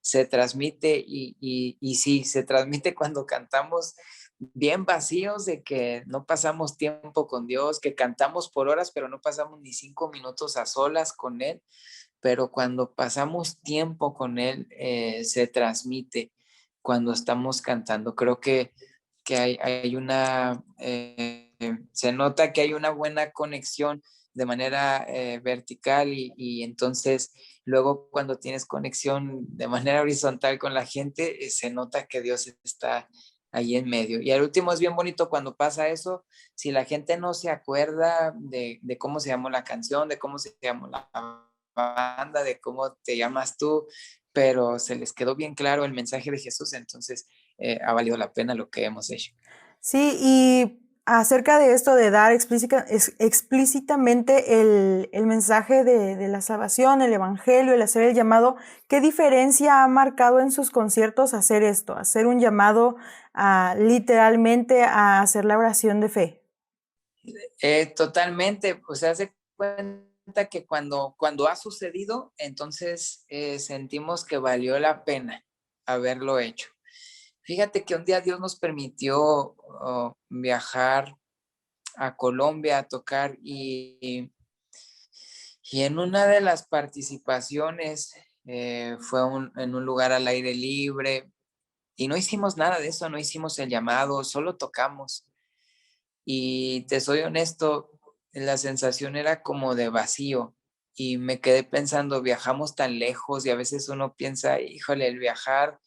se transmite y sí, se transmite cuando cantamos bien vacíos, de que no pasamos tiempo con Dios, que cantamos por horas, pero no pasamos ni 5 minutos a solas con Él, pero cuando pasamos tiempo con Él, se transmite cuando estamos cantando. Creo que hay una, se nota que hay una buena conexión de manera vertical y entonces luego cuando tienes conexión de manera horizontal con la gente, se nota que Dios está ahí en medio. Y al último es bien bonito cuando pasa eso, si la gente no se acuerda de cómo se llamó la canción, de cómo se llamó la banda, de cómo te llamas tú, pero se les quedó bien claro el mensaje de Jesús, entonces ha valido la pena lo que hemos hecho. Sí, y acerca de esto de dar explícitamente el mensaje de la salvación, el evangelio, el hacer el llamado, ¿qué diferencia ha marcado en sus conciertos hacer esto, hacer un llamado literalmente a hacer la oración de fe? Totalmente, pues se hace cuenta que cuando ha sucedido, entonces sentimos que valió la pena haberlo hecho. Fíjate que un día Dios nos permitió viajar a Colombia a tocar y en una de las participaciones fue en un lugar al aire libre y no hicimos nada de eso, no hicimos el llamado, solo tocamos. Y te soy honesto, la sensación era como de vacío y me quedé pensando, viajamos tan lejos y a veces uno piensa, híjole, el viajar,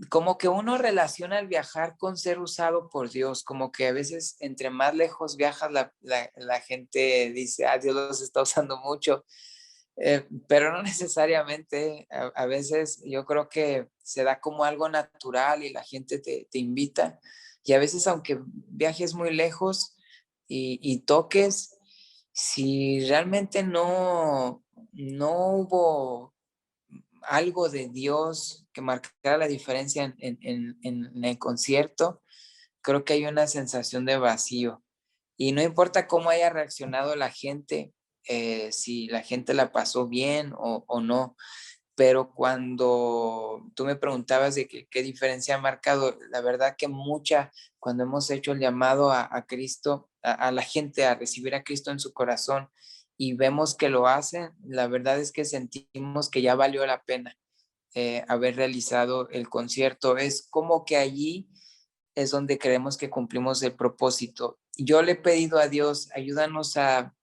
como que uno relaciona el viajar con ser usado por Dios, como que a veces entre más lejos viajas, la gente dice, ah, Dios los está usando mucho, pero no necesariamente, a veces yo creo que se da como algo natural y la gente te invita, y a veces aunque viajes muy lejos y toques, si realmente no hubo algo de Dios que marcara la diferencia en el concierto, creo que hay una sensación de vacío. Y no importa cómo haya reaccionado la gente, si la gente la pasó bien o no, pero cuando tú me preguntabas de qué diferencia ha marcado, la verdad que mucha, cuando hemos hecho el llamado a Cristo, a la gente a recibir a Cristo en su corazón y vemos que lo hacen, la verdad es que sentimos que ya valió la pena haber realizado el concierto. Es como que allí es donde creemos que cumplimos el propósito. Yo le he pedido a Dios, ayúdanos a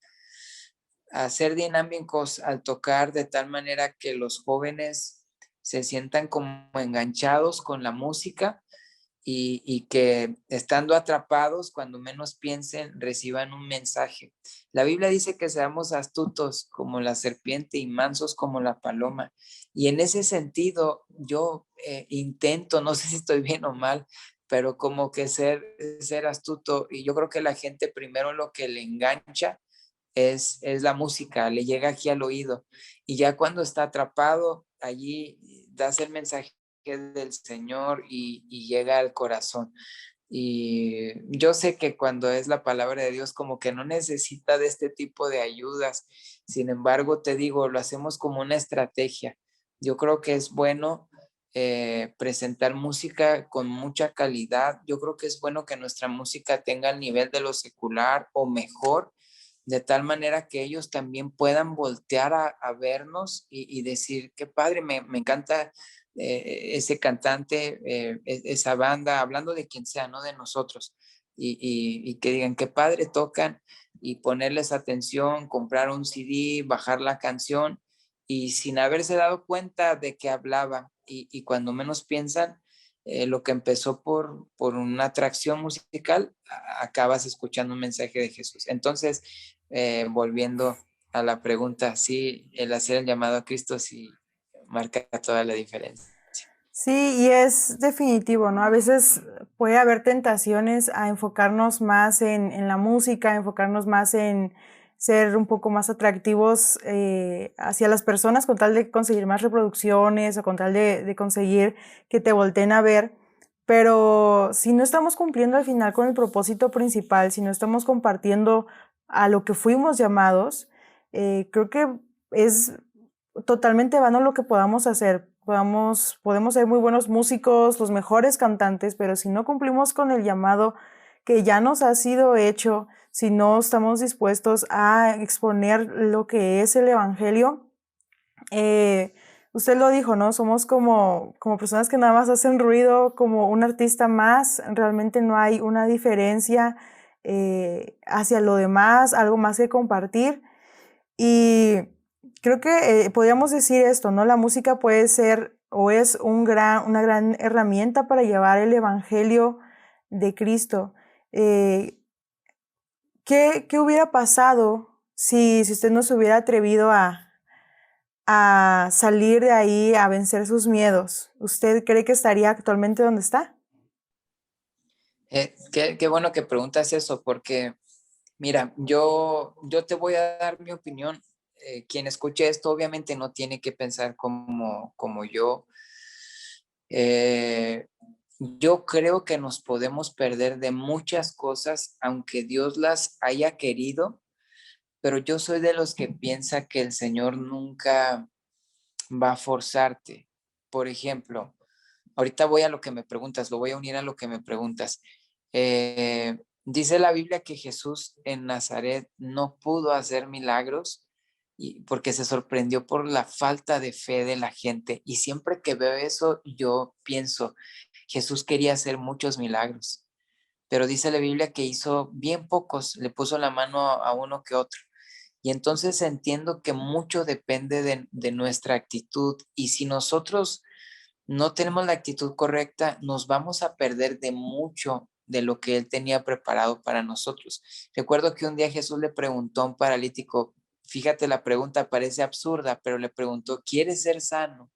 ser dinámicos al tocar de tal manera que los jóvenes se sientan como enganchados con la música y que estando atrapados, cuando menos piensen, reciban un mensaje. La Biblia dice que seamos astutos como la serpiente y mansos como la paloma. Y en ese sentido, yo intento, no sé si estoy bien o mal, pero como que ser astuto. Y yo creo que la gente primero lo que le engancha es la música, le llega aquí al oído. Y ya cuando está atrapado, allí das el mensaje del Señor y llega al corazón. Y yo sé que cuando es la palabra de Dios, como que no necesita de este tipo de ayudas. Sin embargo, te digo, lo hacemos como una estrategia. Yo creo que es bueno presentar música con mucha calidad. Yo creo que es bueno que nuestra música tenga el nivel de lo secular o mejor, de tal manera que ellos también puedan voltear a vernos y decir, qué padre, me encanta ese cantante, esa banda, hablando de quien sea, no de nosotros, y que digan, qué padre tocan, y ponerles atención, comprar un CD, bajar la canción, y sin haberse dado cuenta de que hablaban, y cuando menos piensan, lo que empezó por una atracción musical, acabas escuchando un mensaje de Jesús. Entonces, volviendo a la pregunta, sí, el hacer el llamado a Cristo sí marca toda la diferencia. Sí, y es definitivo, ¿no? A veces puede haber tentaciones a enfocarnos más en la música, enfocarnos más en ser un poco más atractivos hacia las personas con tal de conseguir más reproducciones o con tal de conseguir que te volteen a ver. Pero si no estamos cumpliendo al final con el propósito principal, si no estamos compartiendo a lo que fuimos llamados, creo que es totalmente vano lo que podamos hacer. Podemos ser muy buenos músicos, los mejores cantantes, pero si no cumplimos con el llamado que ya nos ha sido hecho, si no estamos dispuestos a exponer lo que es el Evangelio, usted lo dijo, ¿no? Somos como personas que nada más hacen ruido, como un artista más, realmente no hay una diferencia hacia lo demás, algo más que compartir. Y creo que podríamos decir esto, ¿no? La música puede ser o es una gran herramienta para llevar el evangelio de Cristo. Eh, ¿qué hubiera pasado si usted no se hubiera atrevido a salir de ahí, a vencer sus miedos? ¿Usted cree que estaría actualmente donde está? Qué bueno que preguntas eso, porque mira, yo te voy a dar mi opinión. Quien escuche esto obviamente no tiene que pensar como yo. Eh, yo creo que nos podemos perder de muchas cosas, aunque Dios las haya querido, pero yo soy de los que piensa que el Señor nunca va a forzarte. Por ejemplo, ahorita voy a lo que me preguntas, lo voy a unir a lo que me preguntas. Dice la Biblia que Jesús en Nazaret no pudo hacer milagros porque se sorprendió por la falta de fe de la gente. Y siempre que veo eso, yo pienso, Jesús quería hacer muchos milagros, pero dice la Biblia que hizo bien pocos, le puso la mano a uno que otro. Y entonces entiendo que mucho depende de nuestra actitud. Y si nosotros no tenemos la actitud correcta, nos vamos a perder de mucho de lo que Él tenía preparado para nosotros. Recuerdo que un día Jesús le preguntó a un paralítico, fíjate, la pregunta parece absurda, pero le preguntó, ¿quieres ser sano?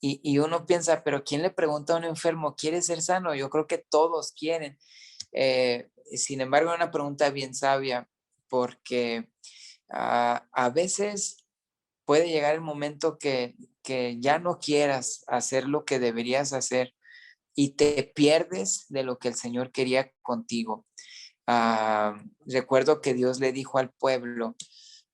Y uno piensa, pero ¿quién le pregunta a un enfermo, ¿quieres ser sano? Yo creo que todos quieren. Sin embargo, es una pregunta bien sabia, porque a veces puede llegar el momento que ya no quieras hacer lo que deberías hacer y te pierdes de lo que el Señor quería contigo. Recuerdo que Dios le dijo al pueblo,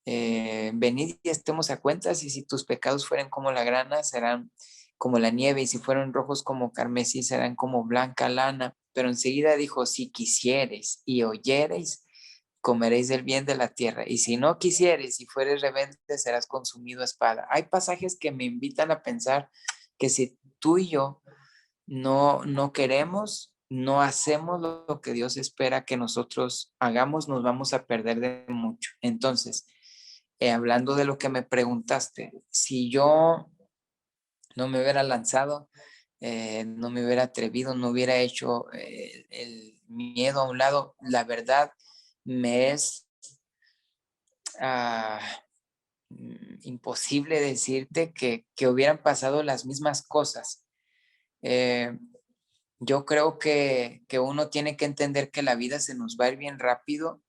venid y estemos a cuentas, y si tus pecados fueren como la grana, serán como la nieve, y si fueron rojos como carmesí, serán como blanca lana. Pero enseguida dijo, si quisieres y oyereis, comeréis del bien de la tierra, y si no quisieres y fueres rebelde, serás consumido a espada. Hay pasajes que me invitan a pensar que si tú y yo no queremos, no hacemos lo que Dios espera que nosotros hagamos, nos vamos a perder de mucho. Entonces, hablando de lo que me preguntaste, si yo no me hubiera lanzado, no me hubiera atrevido, no hubiera hecho el miedo a un lado, la verdad me es ah, imposible decirte que hubieran pasado las mismas cosas. Eh, yo creo que uno tiene que entender que la vida se nos va a ir bien rápido,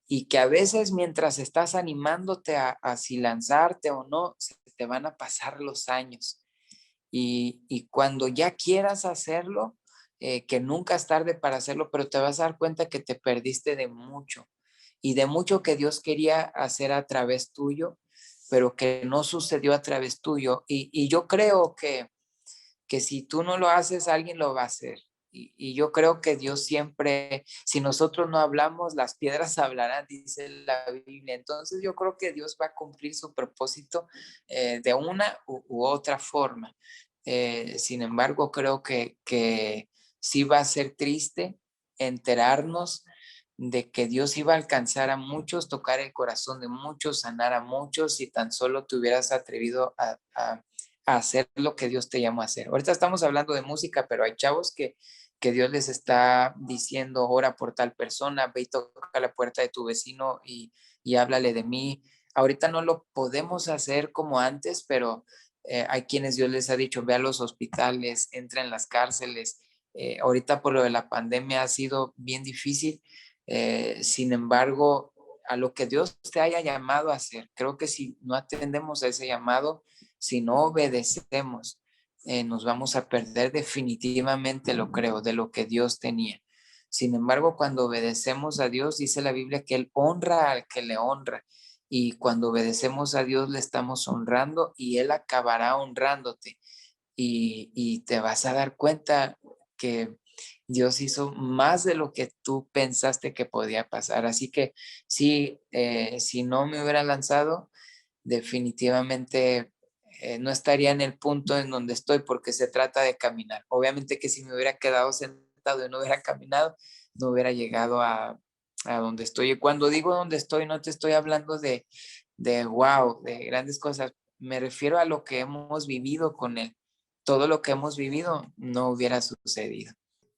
y que a veces mientras estás animándote a si lanzarte o no, se te van a pasar los años. Y cuando ya quieras hacerlo, que nunca es tarde para hacerlo, pero te vas a dar cuenta que te perdiste de mucho, y de mucho que Dios quería hacer a través tuyo, pero que no sucedió a través tuyo. Y yo creo que si tú no lo haces, alguien lo va a hacer. Y yo creo que Dios siempre, si nosotros no hablamos, las piedras hablarán, dice la Biblia. Entonces yo creo que Dios va a cumplir su propósito de una u otra forma. Sin embargo, creo que sí va a ser triste enterarnos de que Dios iba a alcanzar a muchos, tocar el corazón de muchos, sanar a muchos, si tan solo te hubieras atrevido a hacer lo que Dios te llamó a hacer. Ahorita estamos hablando de música, pero hay chavos que Dios les está diciendo, ora por tal persona, ve y toca la puerta de tu vecino y háblale de mí. Ahorita no lo podemos hacer como antes, pero hay quienes Dios les ha dicho, ve a los hospitales, entra en las cárceles. Ahorita por lo de la pandemia ha sido bien difícil. Sin embargo, a lo que Dios te haya llamado a hacer, creo que si no atendemos a ese llamado, si no obedecemos, nos vamos a perder definitivamente, lo creo, de lo que Dios tenía. Sin embargo, cuando obedecemos a Dios, dice la Biblia que Él honra al que le honra. Y cuando obedecemos a Dios, le estamos honrando, y Él acabará honrándote. Y te vas a dar cuenta que Dios hizo más de lo que tú pensaste que podía pasar. Así que sí, si no me hubiera lanzado, definitivamente no estaría en el punto en donde estoy, porque se trata de caminar. Obviamente que si me hubiera quedado sentado y no hubiera caminado, no hubiera llegado a donde estoy. Y cuando digo donde estoy, no te estoy hablando de wow, de grandes cosas. Me refiero a lo que hemos vivido con Él. Todo lo que hemos vivido no hubiera sucedido.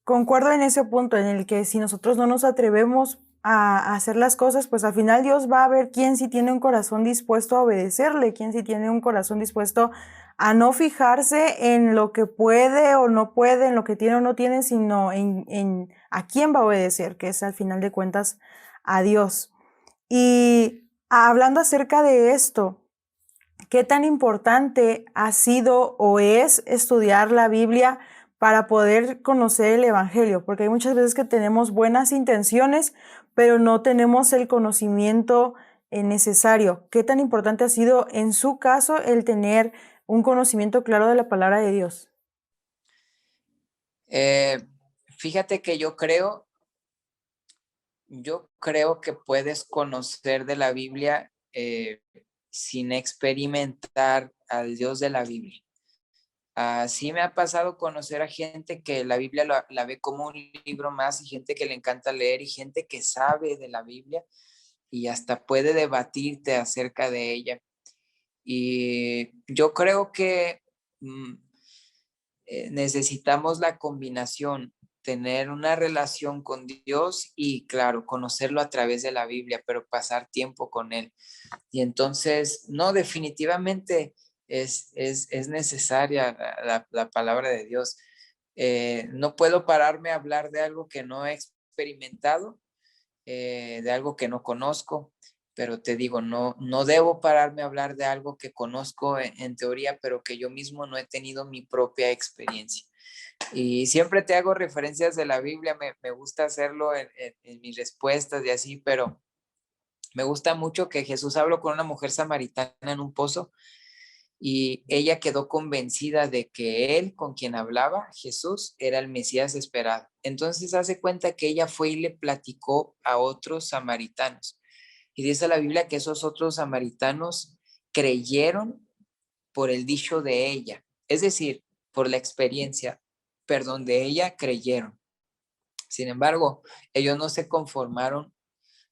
Concuerdo en ese punto en el que si nosotros no nos atrevemos a hacer las cosas, pues al final Dios va a ver quién sí tiene un corazón dispuesto a obedecerle, quién sí tiene un corazón dispuesto a no fijarse en lo que puede o no puede, en lo que tiene o no tiene, sino en a quién va a obedecer, que es al final de cuentas a Dios. Y hablando acerca de esto, ¿qué tan importante ha sido o es estudiar la Biblia para poder conocer el Evangelio? Porque hay muchas veces que tenemos buenas intenciones, pero no tenemos el conocimiento necesario. ¿Qué tan importante ha sido en su caso el tener un conocimiento claro de la palabra de Dios? Fíjate que yo creo que puedes conocer de la Biblia sin experimentar al Dios de la Biblia. Sí me ha pasado conocer a gente que la Biblia la ve como un libro más y gente que le encanta leer y gente que sabe de la Biblia y hasta puede debatirte acerca de ella. Y yo creo que necesitamos la combinación, tener una relación con Dios y, claro, conocerlo a través de la Biblia, pero pasar tiempo con Él. Y entonces, no, definitivamente es necesaria la palabra de Dios. No puedo pararme a hablar de algo que no he experimentado, de algo que no conozco, pero te digo, no debo pararme a hablar de algo que conozco en teoría, pero que yo mismo no he tenido mi propia experiencia. Y siempre te hago referencias de la Biblia, me gusta hacerlo en mis respuestas y así, pero me gusta mucho que Jesús habló con una mujer samaritana en un pozo y ella quedó convencida de que él con quien hablaba, Jesús, era el Mesías esperado. Entonces hace cuenta que ella fue y le platicó a otros samaritanos. Y dice la Biblia que esos otros samaritanos creyeron por el dicho de ella, es decir, por la experiencia, perdón, de ella creyeron. Sin embargo, ellos no se conformaron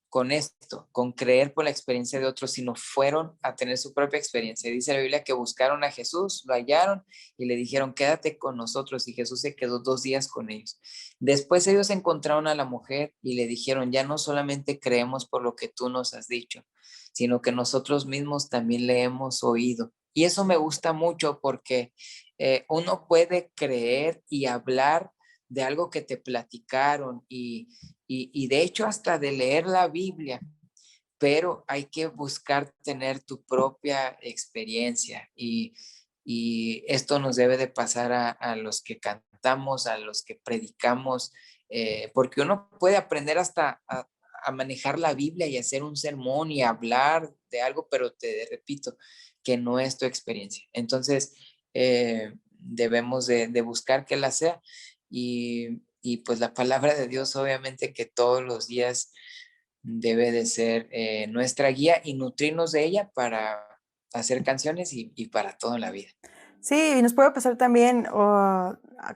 con esto, con creer por la experiencia de otros, sino fueron a tener su propia experiencia. Dice la Biblia que buscaron a Jesús, lo hallaron y le dijeron, quédate con nosotros. Y Jesús se quedó 2 días con ellos. Después ellos encontraron a la mujer y le dijeron, ya no solamente creemos por lo que tú nos has dicho, sino que nosotros mismos también le hemos oído. Y eso me gusta mucho porque uno puede creer y hablar de algo que te platicaron y de hecho hasta de leer la Biblia, pero hay que buscar tener tu propia experiencia y esto nos debe de pasar a los que cantamos, a los que predicamos, porque uno puede aprender hasta a manejar la Biblia y hacer un sermón y hablar de algo, pero te repito que no es tu experiencia. Entonces, debemos de buscar que la sea y pues la palabra de Dios obviamente que todos los días debe de ser nuestra guía y nutrirnos de ella para hacer canciones y para toda la vida. Sí, y nos puede pasar también,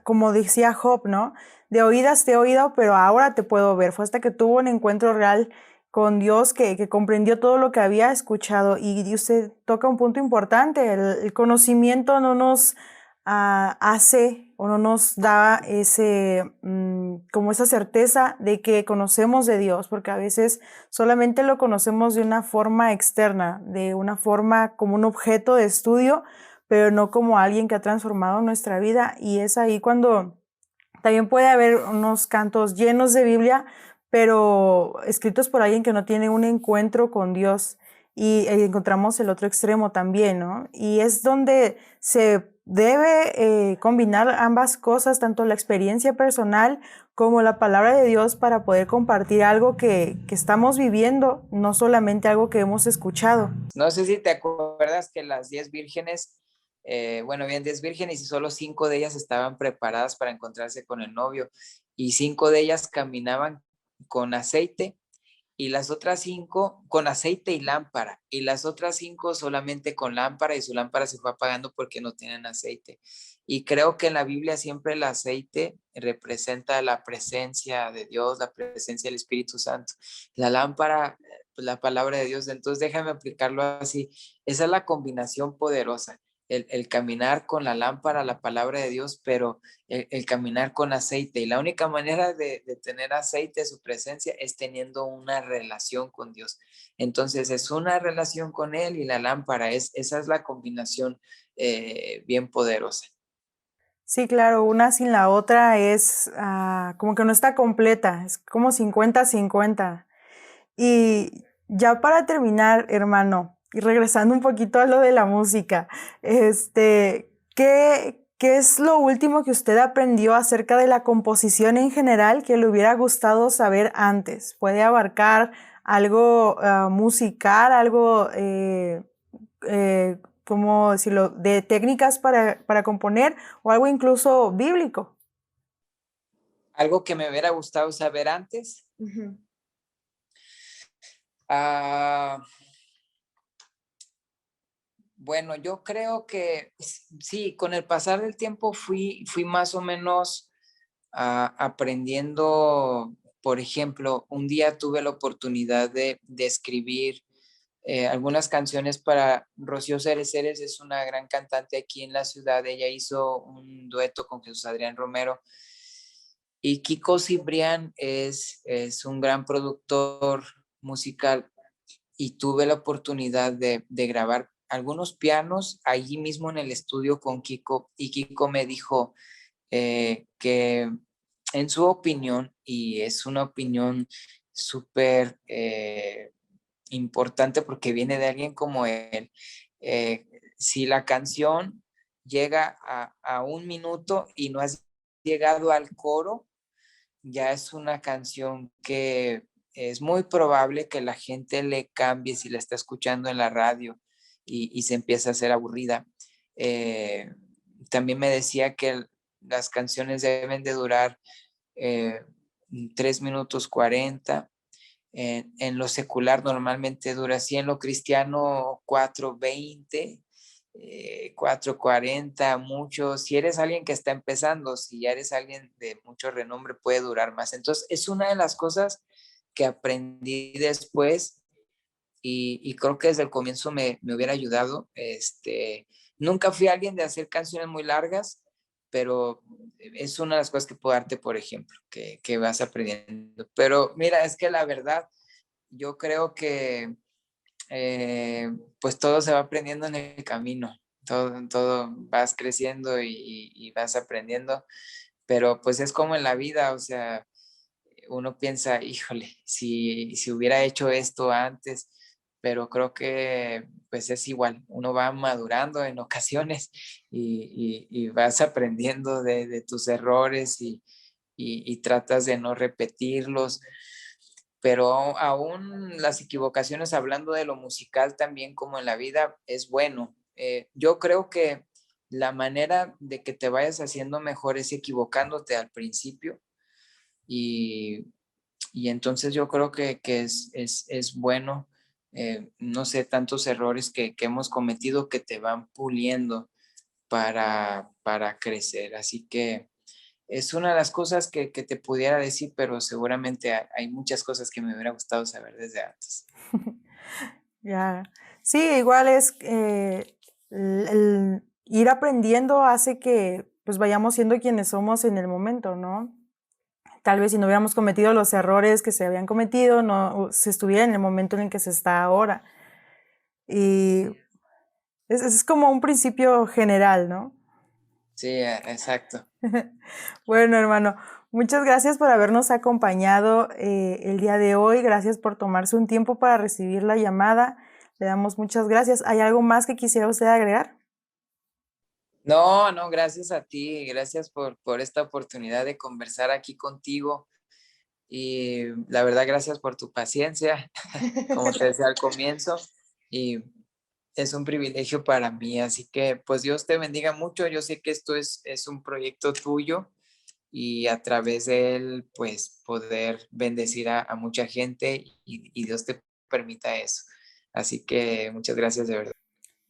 como decía Job, ¿no? De oídas te he oído, pero ahora te puedo ver. Fue hasta que tuvo un encuentro real con Dios que comprendió todo lo que había escuchado. Y usted toca un punto importante. El conocimiento no nos hace o no nos da como esa certeza de que conocemos de Dios, porque a veces solamente lo conocemos de una forma externa, de una forma como un objeto de estudio, pero no como alguien que ha transformado nuestra vida. Y es ahí cuando también puede haber unos cantos llenos de Biblia, pero escritos por alguien que no tiene un encuentro con Dios. Y encontramos el otro extremo también, ¿no? Y es donde se debe combinar ambas cosas, tanto la experiencia personal como la palabra de Dios, para poder compartir algo que estamos viviendo, no solamente algo que hemos escuchado. No sé si te acuerdas que las 10 vírgenes, bueno, habían 10 vírgenes y solo 5 de ellas estaban preparadas para encontrarse con el novio y 5 de ellas caminaban con aceite y las otras 5 con aceite y lámpara y las otras 5 solamente con lámpara y su lámpara se fue apagando porque no tienen aceite. Y creo que en la Biblia siempre el aceite representa la presencia de Dios, la presencia del Espíritu Santo. La lámpara, pues, la palabra de Dios. Entonces déjame aplicarlo así. Esa es la combinación poderosa. El caminar con la lámpara, la palabra de Dios, pero el caminar con aceite. Y la única manera de tener aceite, su presencia, es teniendo una relación con Dios. Entonces es una relación con Él y la lámpara, esa es la combinación bien poderosa. Sí, claro, una sin la otra es como que no está completa, es como 50-50. Y ya para terminar, hermano, y regresando un poquito a lo de la música, ¿qué es lo último que usted aprendió acerca de la composición en general que le hubiera gustado saber antes? Puede abarcar algo musical, algo, ¿cómo decirlo?, de técnicas para componer o algo incluso bíblico. Algo que me hubiera gustado saber antes. Uh-huh. Bueno, yo creo que sí, con el pasar del tiempo fui más o menos aprendiendo. Por ejemplo, un día tuve la oportunidad de escribir algunas canciones para Rocío Cerezeres. Es una gran cantante aquí en la ciudad. Ella hizo un dueto con Jesús Adrián Romero. Y Kiko Cibrián es un gran productor musical y tuve la oportunidad de grabar algunos pianos allí mismo en el estudio con Kiko, y Kiko me dijo que en su opinión, y es una opinión súper importante porque viene de alguien como él, si la canción llega a 1 minuto y no has llegado al coro, ya es una canción que es muy probable que la gente le cambie si la está escuchando en la radio y se empieza a hacer aburrida. También me decía que las canciones deben de durar 3 minutos 40. En lo secular normalmente dura así, en lo cristiano 4:20. 4:40, mucho. Si eres alguien que está empezando, si ya eres alguien de mucho renombre, puede durar más. Entonces, es una de las cosas que aprendí después y creo que desde el comienzo me hubiera ayudado. Nunca fui alguien de hacer canciones muy largas, pero es una de las cosas que puedo darte, por ejemplo, que vas aprendiendo. Pero mira, es que la verdad, yo creo que pues todo se va aprendiendo en el camino, todo vas creciendo y vas aprendiendo, pero pues es como en la vida, o sea, uno piensa, híjole, si hubiera hecho esto antes, pero creo que pues es igual, uno va madurando en ocasiones y vas aprendiendo de tus errores y tratas de no repetirlos, pero aún las equivocaciones, hablando de lo musical también como en la vida, es bueno. Yo creo que la manera de que te vayas haciendo mejor es equivocándote al principio y, y entonces yo creo que es bueno, no sé, tantos errores que hemos cometido que te van puliendo para crecer. Así que es una de las cosas que te pudiera decir, pero seguramente hay muchas cosas que me hubiera gustado saber desde antes. Ya. Sí, igual es el ir aprendiendo hace que pues vayamos siendo quienes somos en el momento, ¿no? Tal vez si no hubiéramos cometido los errores que se habían cometido, no se estuviera en el momento en el que se está ahora. Y es como un principio general, ¿no? Sí, exacto. Bueno, hermano, muchas gracias por habernos acompañado el día de hoy. Gracias por tomarse un tiempo para recibir la llamada. Le damos muchas gracias. ¿Hay algo más que quisiera usted agregar? No, gracias a ti, gracias por esta oportunidad de conversar aquí contigo y la verdad, gracias por tu paciencia, como te decía al comienzo, y es un privilegio para mí, así que pues Dios te bendiga mucho. Yo sé que esto es un proyecto tuyo y a través de él pues poder bendecir a mucha gente y Dios te permita eso. Así que muchas gracias de verdad.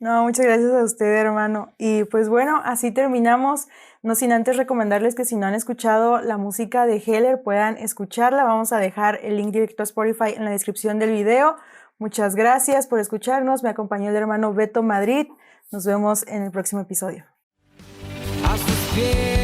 No, muchas gracias a usted, hermano. Y pues bueno, así terminamos. No sin antes recomendarles que si no han escuchado la música de Heller, puedan escucharla. Vamos a dejar el link directo a Spotify en la descripción del video. Muchas gracias por escucharnos. Me acompañó el hermano Beto Madrid. Nos vemos en el próximo episodio. A sus pies